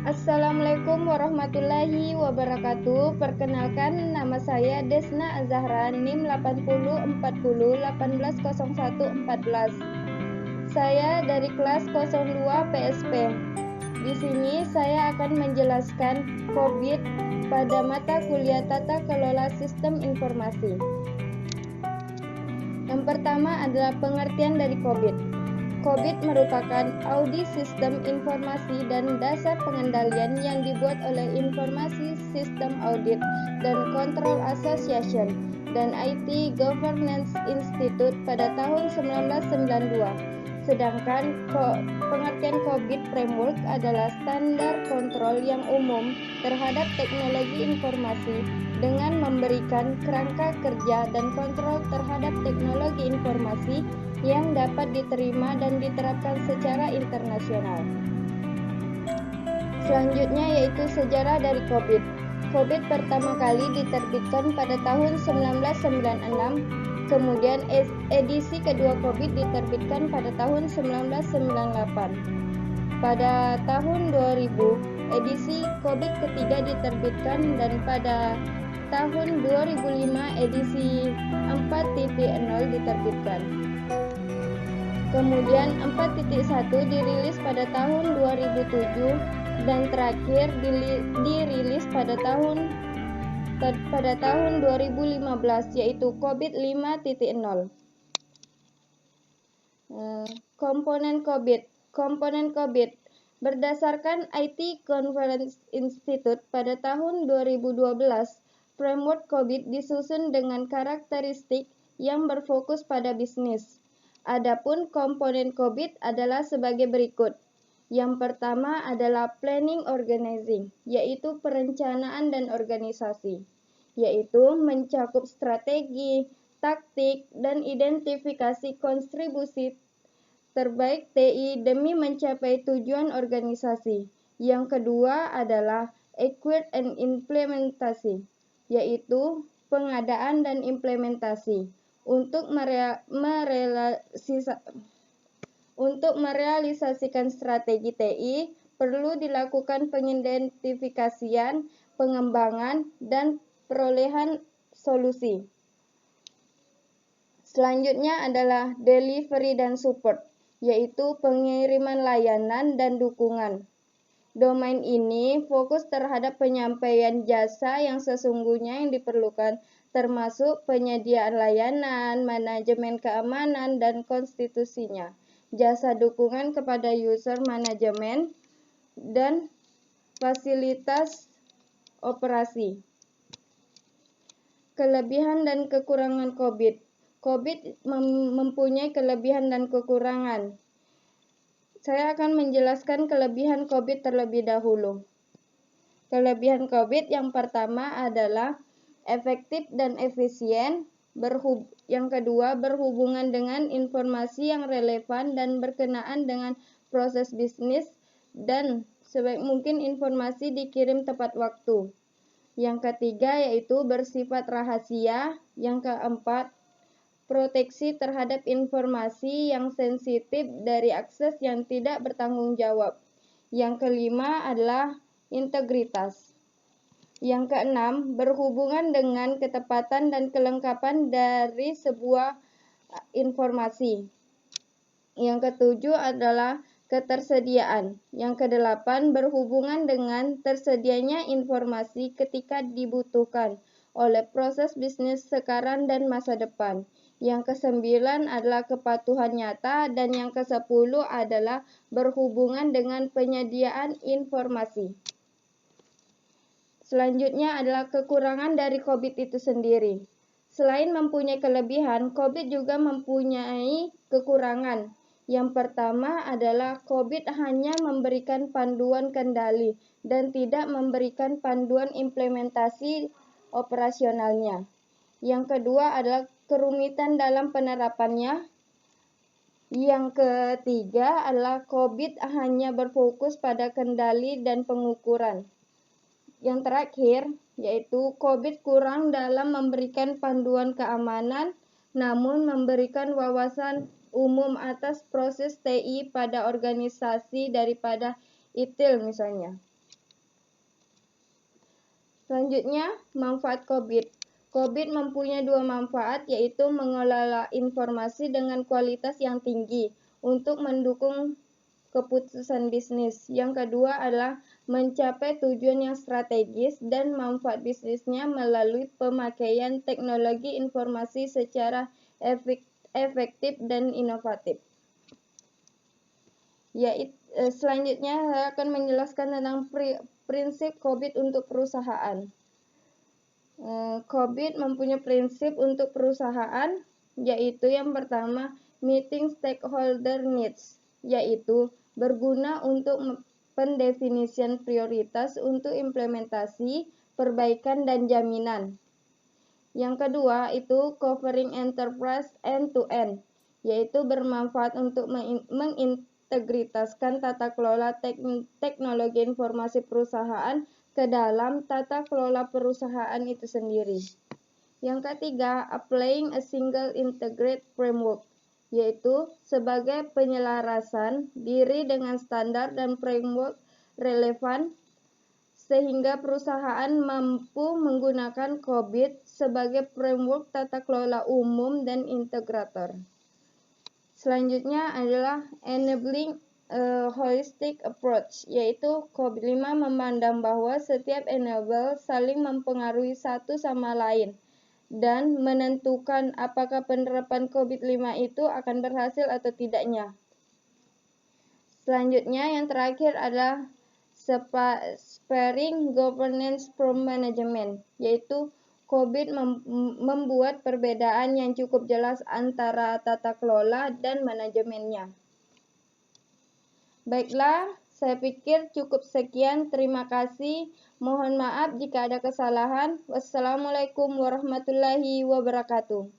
Assalamualaikum warahmatullahi wabarakatuh. Perkenalkan, nama saya Desna Azahra, NIM 8040180114. Saya dari kelas 02 PSP. Di sini saya akan menjelaskan COVID pada mata kuliah Tata Kelola Sistem Informasi. Yang pertama adalah pengertian dari COVID. COVID merupakan audit sistem informasi dan dasar pengendalian yang dibuat oleh Informasi System Audit dan Control Association dan IT Governance Institute pada tahun 1992. Sedangkan pengertian COVID Framework adalah standar kontrol yang umum terhadap teknologi informasi dengan memberikan kerangka kerja dan kontrol terhadap teknologi informasi yang dapat diterima dan diterapkan secara internasional. Selanjutnya yaitu sejarah dari COVID. COVID pertama kali diterbitkan pada tahun 1996, kemudian edisi kedua COVID diterbitkan pada tahun 1998. Pada tahun 2000, edisi COVID ketiga diterbitkan dan pada tahun 2005 edisi 4.0 diterbitkan. Kemudian 4.1 dirilis pada tahun 2007 dan terakhir dirilis pada tahun 2015 yaitu COVID 5.0. Komponen COVID berdasarkan IT Conference Institute pada tahun 2012, framework COVID disusun dengan karakteristik yang berfokus pada bisnis. Adapun komponen COVID adalah sebagai berikut. Yang pertama adalah planning organizing, yaitu perencanaan dan organisasi, yaitu mencakup strategi, taktik, dan identifikasi kontribusi terbaik TI demi mencapai tujuan organisasi. Yang kedua adalah acquire and implementasi, yaitu pengadaan dan implementasi. Untuk merealisasikan strategi TI, perlu dilakukan pengidentifikasian, pengembangan, dan perolehan solusi. Selanjutnya adalah delivery dan support, yaitu pengiriman layanan dan dukungan. Domain ini fokus terhadap penyampaian jasa yang sesungguhnya yang diperlukan, termasuk penyediaan layanan, manajemen keamanan, dan konstitusinya, jasa dukungan kepada user manajemen, dan fasilitas operasi. Kelebihan dan kekurangan COVID. COVID mempunyai kelebihan dan kekurangan. Saya akan menjelaskan kelebihan COVID terlebih dahulu. Kelebihan COVID yang pertama adalah efektif dan efisien. Yang kedua, berhubungan dengan informasi yang relevan dan berkenaan dengan proses bisnis, dan sebaik mungkin informasi dikirim tepat waktu. Yang ketiga yaitu bersifat rahasia. Yang keempat, proteksi terhadap informasi yang sensitif dari akses yang tidak bertanggung jawab. Yang kelima adalah integritas. Yang keenam, berhubungan dengan ketepatan dan kelengkapan dari sebuah informasi. Yang ketujuh adalah ketersediaan. Yang kedelapan, berhubungan dengan tersedianya informasi ketika dibutuhkan oleh proses bisnis sekarang dan masa depan. Yang kesembilan adalah kepatuhan nyata, dan yang kesepuluh adalah berhubungan dengan penyediaan informasi. Selanjutnya adalah kekurangan dari COVID itu sendiri. Selain mempunyai kelebihan, COVID juga mempunyai kekurangan. Yang pertama adalah COVID hanya memberikan panduan kendali dan tidak memberikan panduan implementasi operasionalnya. Yang kedua adalah kerumitan dalam penerapannya. Yang ketiga adalah COVID hanya berfokus pada kendali dan pengukuran. Yang terakhir yaitu COVID kurang dalam memberikan panduan keamanan, namun memberikan wawasan umum atas proses TI pada organisasi daripada ITIL misalnya. Selanjutnya, manfaat COBIT. COBIT mempunyai dua manfaat, yaitu mengelola informasi dengan kualitas yang tinggi untuk mendukung keputusan bisnis. Yang kedua adalah mencapai tujuan yang strategis dan manfaat bisnisnya melalui pemakaian teknologi informasi secara efektif dan inovatif. Selanjutnya saya akan menjelaskan tentang prinsip COBIT untuk perusahaan. COBIT mempunyai prinsip untuk perusahaan, yaitu yang pertama, meeting stakeholder needs, yaitu berguna untuk pendefinisian prioritas untuk implementasi, perbaikan, dan jaminan. Yang kedua itu covering enterprise end-to-end, yaitu bermanfaat untuk mengintegritaskan tata kelola teknologi informasi perusahaan ke dalam tata kelola perusahaan itu sendiri. Yang ketiga, applying a single integrated framework, yaitu sebagai penyelarasan diri dengan standar dan framework relevan sehingga perusahaan mampu menggunakan COBIT sebagai framework tata kelola umum dan integrator. Selanjutnya adalah enabling a holistic approach, yaitu COBIT 5 memandang bahwa setiap enable saling mempengaruhi satu sama lain dan menentukan apakah penerapan COBIT 5 itu akan berhasil atau tidaknya. Selanjutnya yang terakhir adalah sparing governance from management, yaitu COBIT membuat perbedaan yang cukup jelas antara tata kelola dan manajemennya. Baiklah, saya pikir cukup sekian. Terima kasih. Mohon maaf jika ada kesalahan. Wassalamualaikum warahmatullahi wabarakatuh.